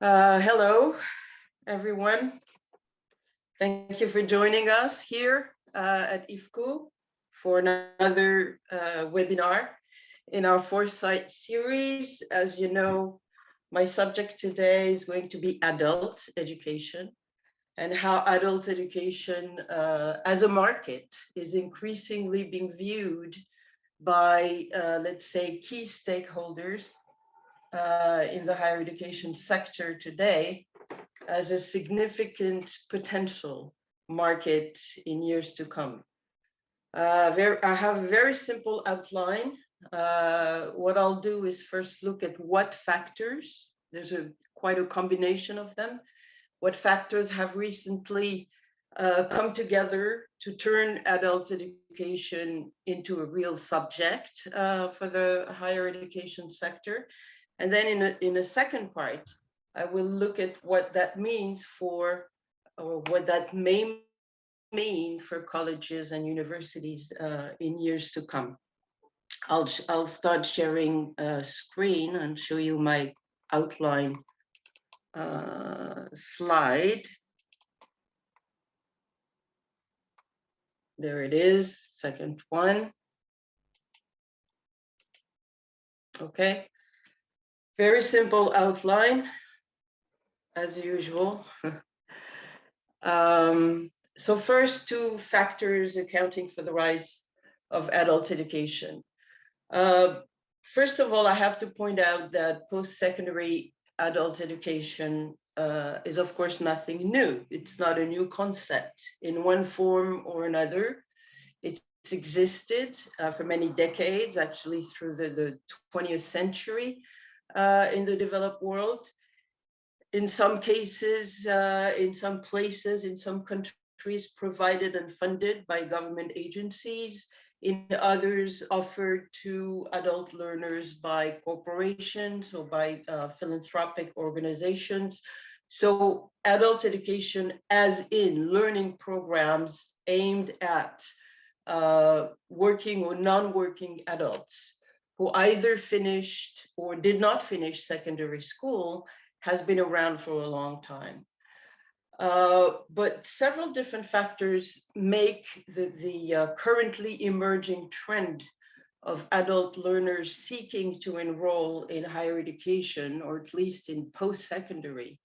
Hello, everyone. Thank you for joining us here at IFCU for another webinar in our Foresight series. As you know, my subject today is going to be adult education and how adult education as a market is increasingly being viewed by, let's say, key stakeholders in the higher education sector today as a significant potential market in years to come. I have a very simple outline. What I'll do is first look at what factors, there's quite a combination of them, what factors have recently come together to turn adult education into a real subject for the higher education sector. And then in a second part, I will look at what that means for, or what that may mean for colleges and universities in years to come. I'll start sharing a screen and show you my outline slide. There it is, second one. Okay, very simple outline, as usual. So first, two factors accounting for the rise of adult education. First of all, I have to point out that post-secondary adult education is, of course, nothing new. It's not a new concept in one form or another. It's existed for many decades, actually through the 20th century in the developed world. In some cases, in some places, in some countries, provided and funded by government agencies. In others, offered to adult learners by corporations or by philanthropic organizations. So adult education, as in learning programs aimed at working or non-working adults who either finished or did not finish secondary school, has been around for a long time. But several different factors make the currently emerging trend of adult learners seeking to enroll in higher education, or at least in post-secondary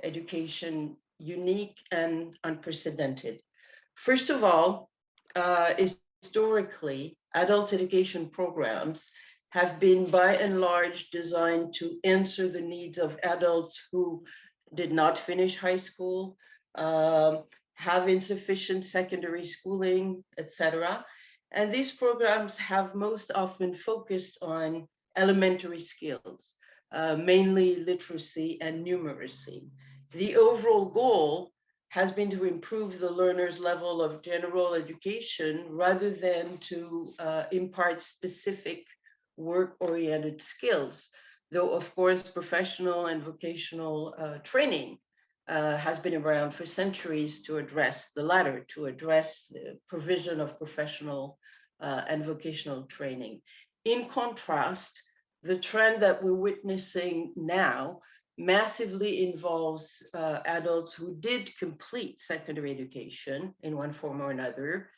education, unique and unprecedented. First of all, historically, adult education programs have been by and large designed to answer the needs of adults who did not finish high school, have insufficient secondary schooling, etc. And these programs have most often focused on elementary skills, mainly literacy and numeracy. The overall goal has been to improve the learner's level of general education rather than to impart specific work-oriented skills, though of course professional and vocational training has been around for centuries to address the latter, to address the provision of professional and vocational training. In contrast, the trend that we're witnessing now massively involves adults who did complete secondary education in one form or another,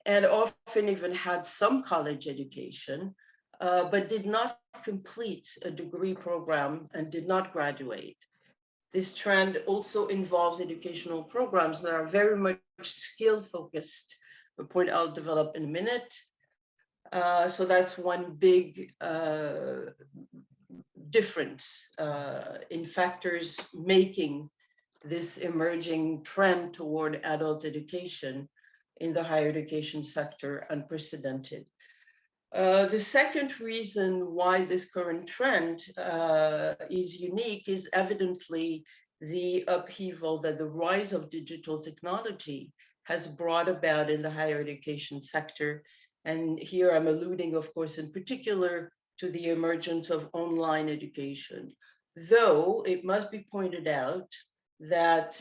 and often even had some college education, but did not complete a degree program and did not graduate. This trend also involves educational programs that are very much skill-focused, a point I'll develop in a minute. So that's one big difference in factors making this emerging trend toward adult education in the higher education sector unprecedented. The second reason why this current trend is unique is evidently the upheaval that the rise of digital technology has brought about in the higher education sector. And here I'm alluding, of course, in particular to the emergence of online education. Though it must be pointed out that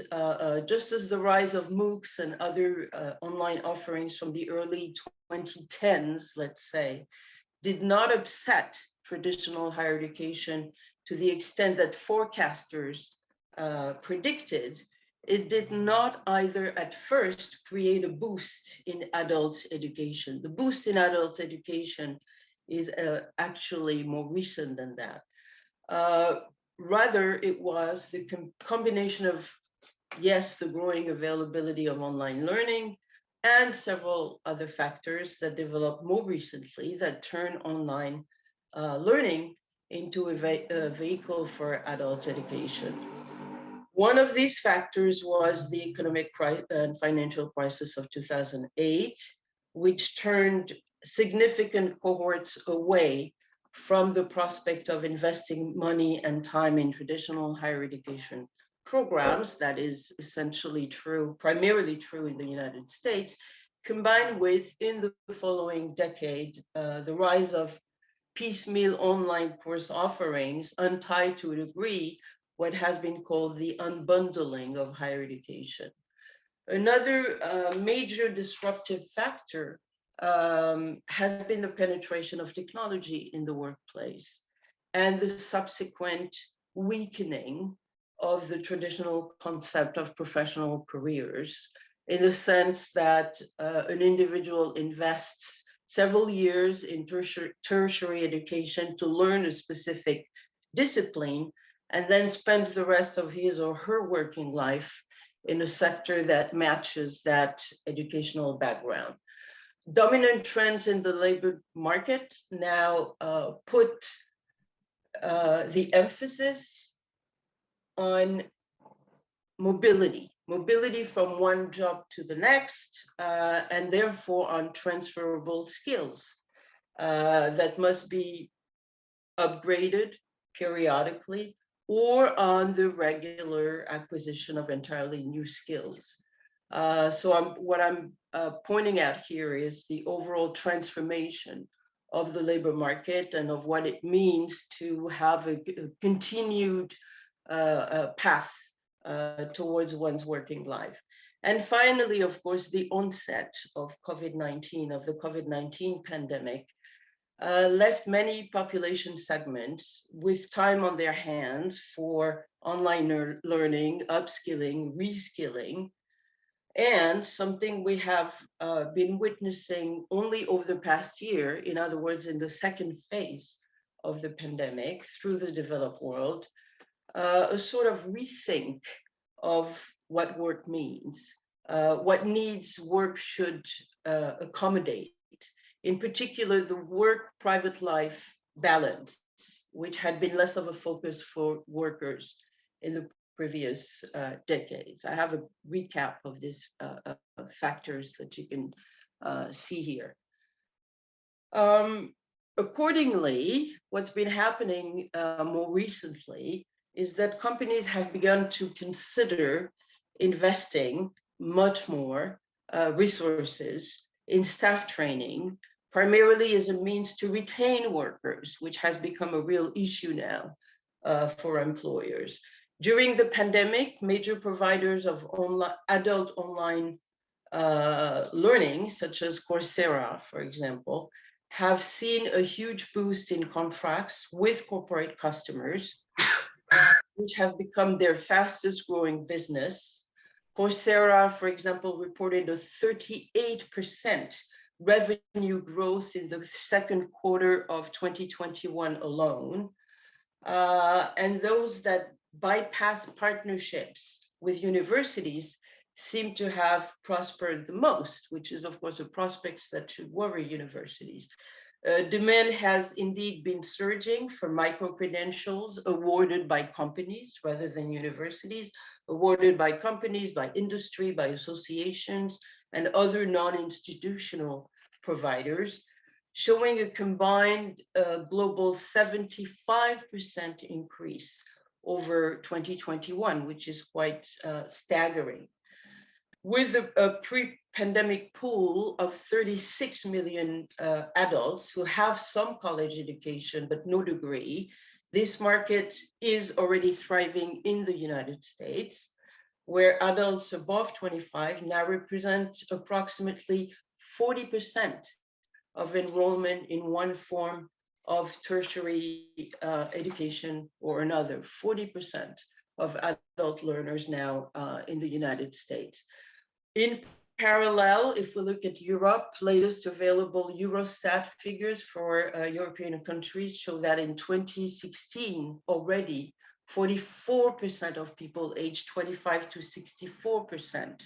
just as the rise of MOOCs and other online offerings from the early 2010s, let's say, did not upset traditional higher education to the extent that forecasters predicted, it did not either at first create a boost in adult education. The boost in adult education is actually more recent than that. Rather, it was the combination of, yes, the growing availability of online learning and several other factors that developed more recently that turn online learning into a vehicle for adult education. One of these factors was the economic and financial crisis of 2008, which turned significant cohorts away from the prospect of investing money and time in traditional higher education programs. That is essentially true, primarily true in the United States, combined with, in the following decade, the rise of piecemeal online course offerings, untied to a degree what has been called the unbundling of higher education. Another major disruptive factor has been the penetration of technology in the workplace and the subsequent weakening of the traditional concept of professional careers, in the sense that an individual invests several years in tertiary education to learn a specific discipline, and then spends the rest of his or her working life in a sector that matches that educational background. Dominant trends in the labor market now put the emphasis on mobility from one job to the next, and therefore on transferable skills that must be upgraded periodically, or on the regular acquisition of entirely new skills. So what I'm pointing out here is the overall transformation of the labor market and of what it means to have a continued path towards one's working life. And finally, of course, the onset of COVID-19, of the COVID-19 pandemic, left many population segments with time on their hands for online learning, upskilling, reskilling, and something we have been witnessing only over the past year, in other words, in the second phase of the pandemic through the developed world, a sort of rethink of what work means, what needs work should accommodate. In particular, the work-private life balance, which had been less of a focus for workers in the previous decades. I have a recap of these factors that you can see here. Accordingly, what's been happening more recently is that companies have begun to consider investing much more resources in staff training, primarily as a means to retain workers, which has become a real issue now for employers. During the pandemic, major providers of adult online learning, such as Coursera, for example, have seen a huge boost in contracts with corporate customers, which have become their fastest growing business. Coursera, for example, reported a 38% revenue growth in the second quarter of 2021 alone. And those that bypass partnerships with universities seem to have prospered the most, which is, of course, a prospect that should worry universities. Demand has indeed been surging for micro-credentials awarded by companies rather than universities, awarded by companies, by industry, by associations, and other non-institutional providers, showing a combined global 75% increase over 2021, which is quite staggering. With a pre-pandemic pool of 36 million adults who have some college education but no degree, this market is already thriving in the United States, where adults above 25 now represent approximately 40% of enrollment in one form of tertiary education or another, 40% of adult learners now in the United States. In parallel, if we look at Europe, latest available Eurostat figures for European countries show that in 2016 already, 44% of people aged 25 to 64%,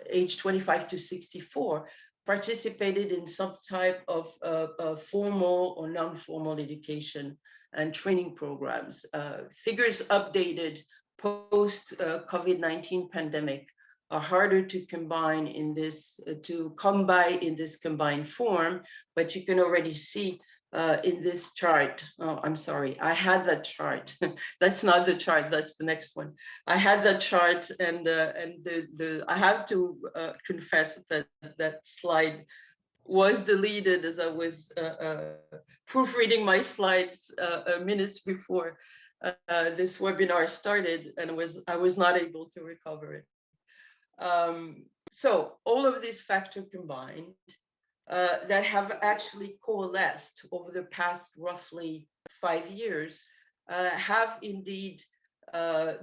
age 25 to 64, participated in some type of formal or non-formal education and training programs. Figures updated post COVID-19 pandemic are harder to combine in this, in this combined form, but you can already see in this chart. Oh, I'm sorry, I had that chart. That's not the chart, that's the next one. I had that chart, and I have to confess that that slide was deleted as I was proofreading my slides minutes before this webinar started, and I was not able to recover it. So all of these factors combined that have actually coalesced over the past roughly 5 years have indeed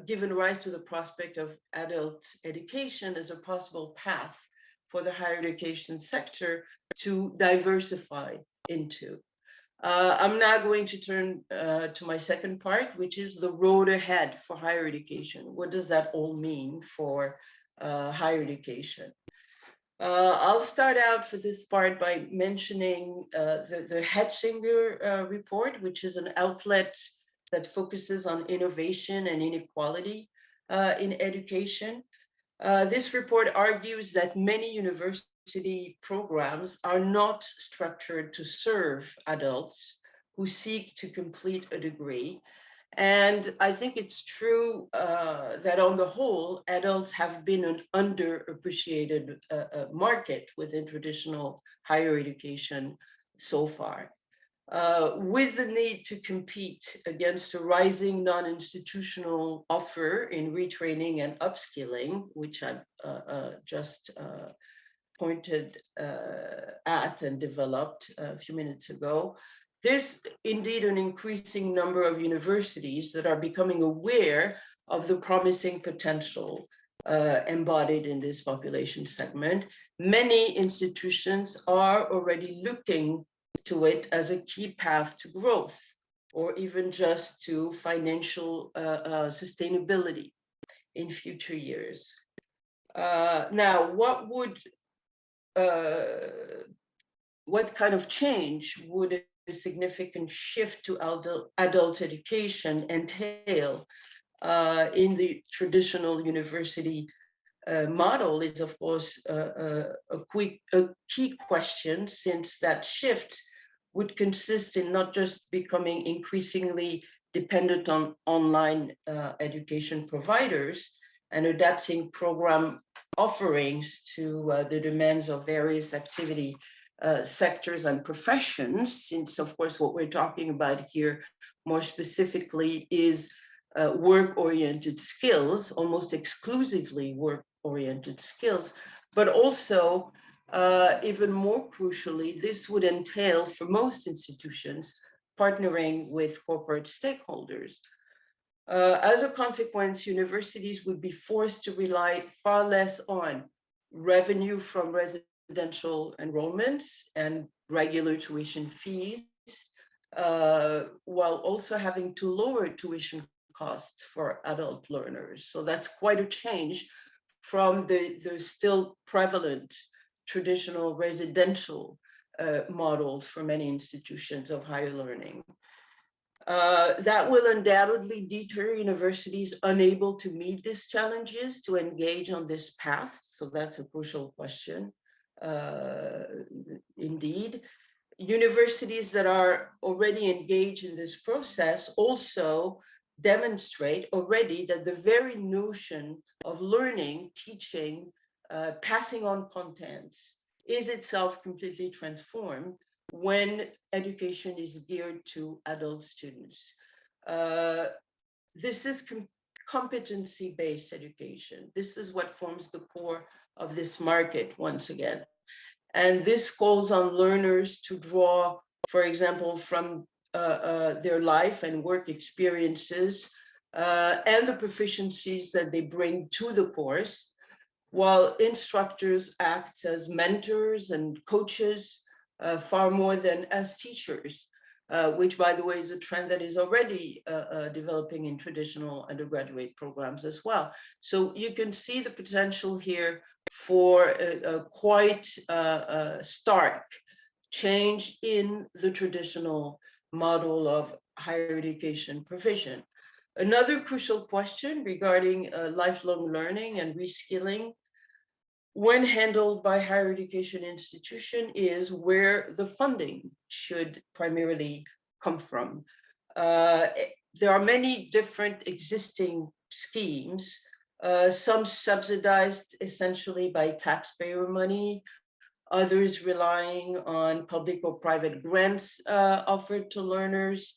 given rise to the prospect of adult education as a possible path for the higher education sector to diversify into. I'm now going to turn to my second part, which is the road ahead for higher education. What does that all mean for higher education? I'll start out for this part by mentioning the Hetzinger report, which is an outlet that focuses on innovation and inequality in education. This report argues that many university programs are not structured to serve adults who seek to complete a degree. And I think it's true that on the whole, adults have been an underappreciated market within traditional higher education so far. With the need to compete against a rising non-institutional offer in retraining and upskilling, which I've just pointed at and developed a few minutes ago, there's indeed an increasing number of universities that are becoming aware of the promising potential embodied in this population segment. Many institutions are already looking to it as a key path to growth, or even just to financial sustainability in future years. Now, what kind of change would a significant shift to adult education entail in the traditional university model is, of course, a key question, since that shift would consist in not just becoming increasingly dependent on online education providers and adapting program offerings to the demands of various activity sectors and professions, since of course what we're talking about here more specifically is work-oriented skills, almost exclusively work-oriented skills, but also even more crucially, this would entail for most institutions partnering with corporate stakeholders. As a consequence, universities would be forced to rely far less on revenue from residential enrollments and regular tuition fees, while also having to lower tuition costs for adult learners. So that's quite a change from the still prevalent traditional residential models for many institutions of higher learning. That will undoubtedly deter universities unable to meet these challenges to engage on this path. So that's a crucial question. Indeed, universities that are already engaged in this process also demonstrate already that the very notion of learning, teaching, passing on contents is itself completely transformed when education is geared to adult students. This is competency-based education. This is what forms the core of this market once again. And this calls on learners to draw, for example, from their life and work experiences and the proficiencies that they bring to the course, while instructors act as mentors and coaches far more than as teachers, which, by the way, is a trend that is already developing in traditional undergraduate programs as well. So you can see the potential here for a quite stark change in the traditional model of higher education provision. Another crucial question regarding lifelong learning and reskilling when handled by higher education institution is where the funding should primarily come from. There are many different existing schemes, some subsidized essentially by taxpayer money, others relying on public or private grants offered to learners,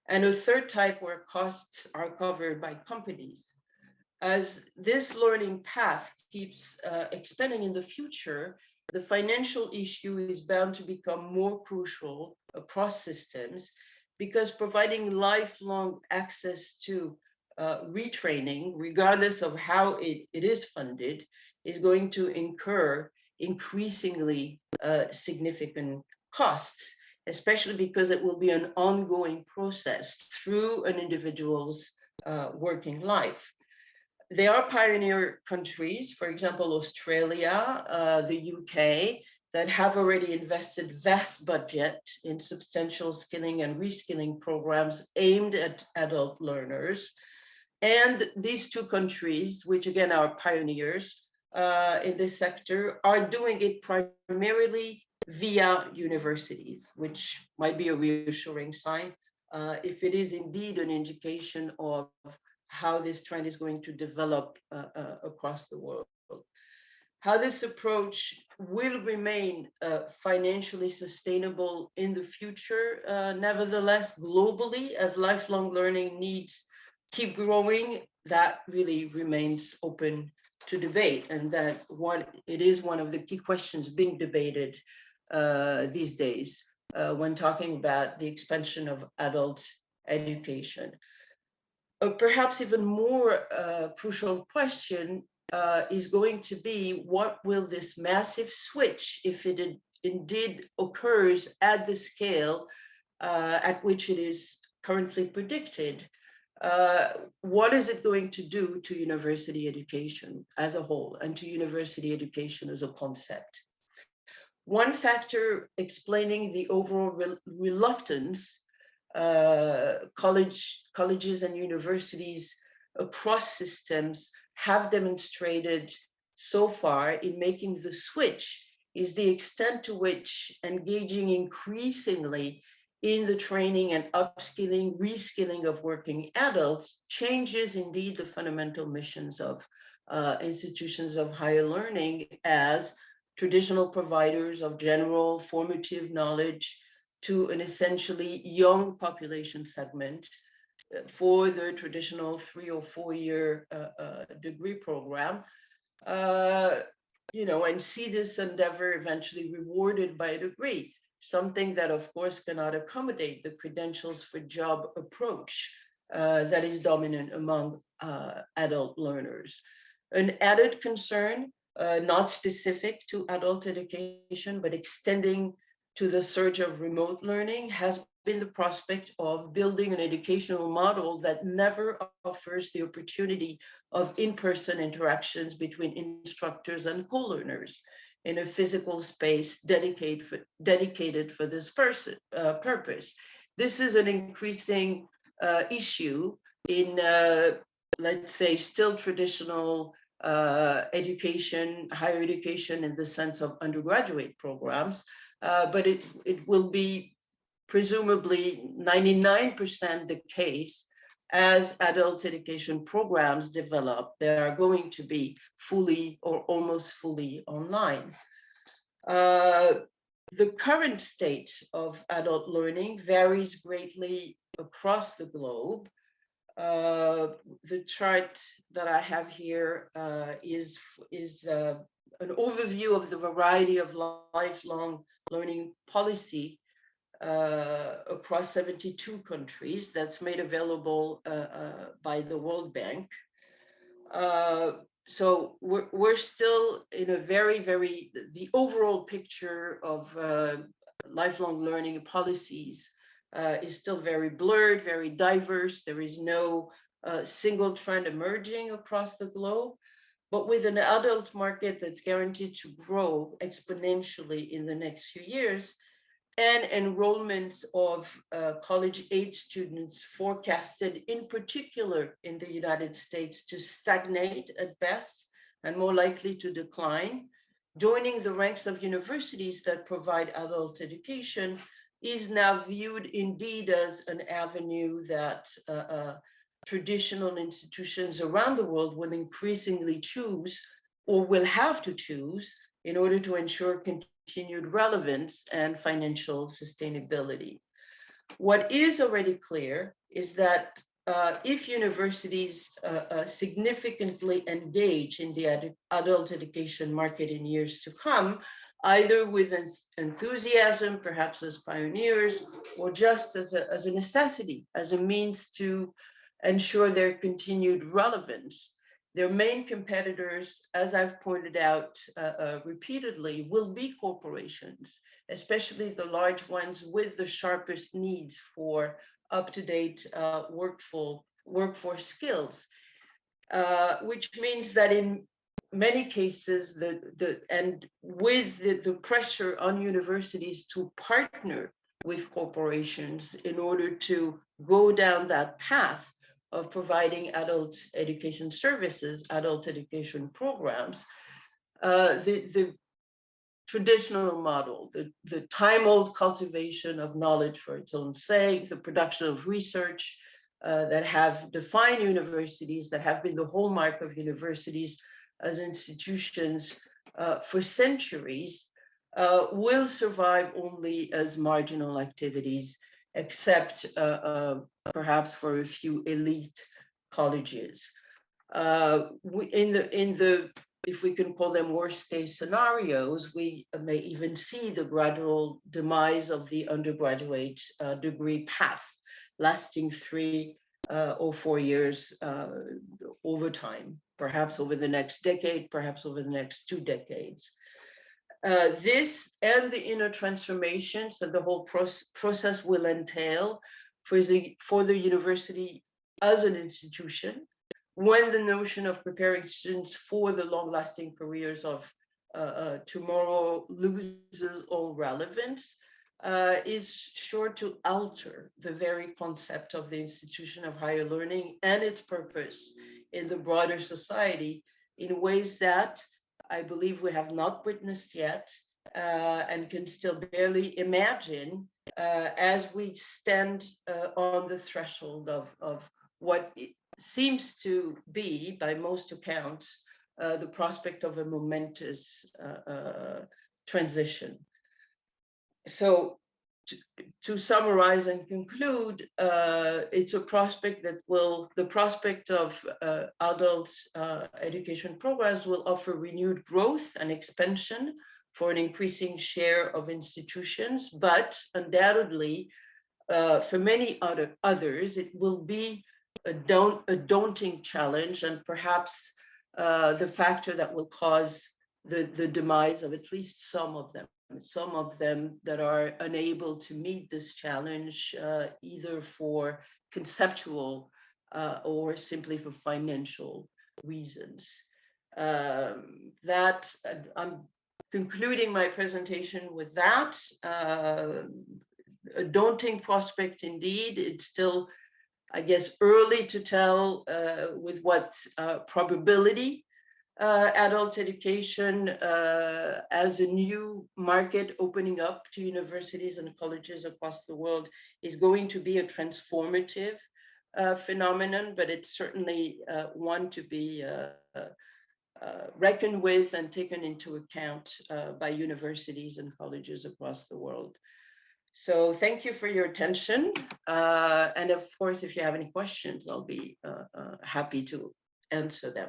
and a third type where costs are covered by companies. As this learning path keeps expanding in the future, the financial issue is bound to become more crucial across systems because providing lifelong access to retraining, regardless of how it is funded, is going to incur increasingly significant costs, especially because it will be an ongoing process through an individual's working life. There are pioneer countries, for example, Australia, the UK, that have already invested vast budget in substantial skilling and reskilling programs aimed at adult learners. And these two countries, which again are pioneers in this sector, are doing it primarily via universities, which might be a reassuring sign if it is indeed an indication of how this trend is going to develop across the world. How this approach will remain financially sustainable in the future, nevertheless, globally, as lifelong learning needs keep growing, that really remains open to debate. And that it is one of the key questions being debated these days when talking about the expansion of adult education. Perhaps even more crucial question is going to be, what will this massive switch, if it indeed occurs at the scale at which it is currently predicted, what is it going to do to university education as a whole and to university education as a concept? One factor explaining the overall reluctance colleges and universities across systems have demonstrated so far in making the switch is the extent to which engaging increasingly in the training and upskilling, reskilling of working adults changes indeed the fundamental missions of institutions of higher learning as traditional providers of general formative knowledge to an essentially young population segment for the traditional 3 or 4 year degree program, and see this endeavor eventually rewarded by a degree, something that of course cannot accommodate the credentials for job approach that is dominant among adult learners. An added concern, not specific to adult education, but extending to the surge of remote learning, has been the prospect of building an educational model that never offers the opportunity of in-person interactions between instructors and co-learners in a physical space dedicated for this purpose. This is an increasing issue in, let's say, still traditional education, higher education in the sense of undergraduate programs, but it will be presumably 99% the case as adult education programs develop. They are going to be fully or almost fully online. The current state of adult learning varies greatly across the globe. The chart that I have here is an overview of the variety of lifelong learning policy across 72 countries that's made available by the World Bank. So we're still in a the overall picture of lifelong learning policies is still very blurred, very diverse. There is no single trend emerging across the globe. But with an adult market that's guaranteed to grow exponentially in the next few years, and enrollments of college-age students forecasted, in particular in the United States, to stagnate at best and more likely to decline, joining the ranks of universities that provide adult education is now viewed indeed as an avenue that traditional institutions around the world will increasingly choose or will have to choose in order to ensure continued relevance and financial sustainability. What is already clear is that if universities significantly engage in the adult education market in years to come, either with enthusiasm, perhaps as pioneers, or just as a necessity, as a means to ensure their continued relevance, their main competitors, as I've pointed out repeatedly, will be corporations, especially the large ones with the sharpest needs for up-to-date workforce skills, which means that in many cases, with the pressure on universities to partner with corporations in order to go down that path of providing adult education services, adult education programs, the traditional model, the time-old cultivation of knowledge for its own sake, the production of research that have defined universities, that have been the hallmark of universities as institutions for centuries, will survive only as marginal activities, except perhaps for a few elite colleges. If we can call them worst case scenarios, we may even see the gradual demise of the undergraduate degree path, lasting 3 or 4 years over time, perhaps over the next decade, perhaps over the next 2 decades. This and the inner transformations that the whole process will entail for the university as an institution, when the notion of preparing students for the long-lasting careers of tomorrow loses all relevance, is sure to alter the very concept of the institution of higher learning and its purpose in the broader society in ways that I believe we have not witnessed yet and can still barely imagine as we stand on the threshold of what seems to be, by most accounts, the prospect of a momentous transition. So to summarize and conclude, it's a prospect that the prospect of adult education programs will offer renewed growth and expansion for an increasing share of institutions, but undoubtedly, for many others, it will be a daunting challenge, and perhaps the factor that will cause the demise of at least some of them that are unable to meet this challenge, either for conceptual or simply for financial reasons. That I'm concluding my presentation with that. A daunting prospect indeed. It's still, I guess, early to tell with what probability adult education as a new market opening up to universities and colleges across the world is going to be a transformative phenomenon, but it's certainly one to be reckoned with and taken into account by universities and colleges across the world. So thank you for your attention. And of course, if you have any questions, I'll be happy to answer them.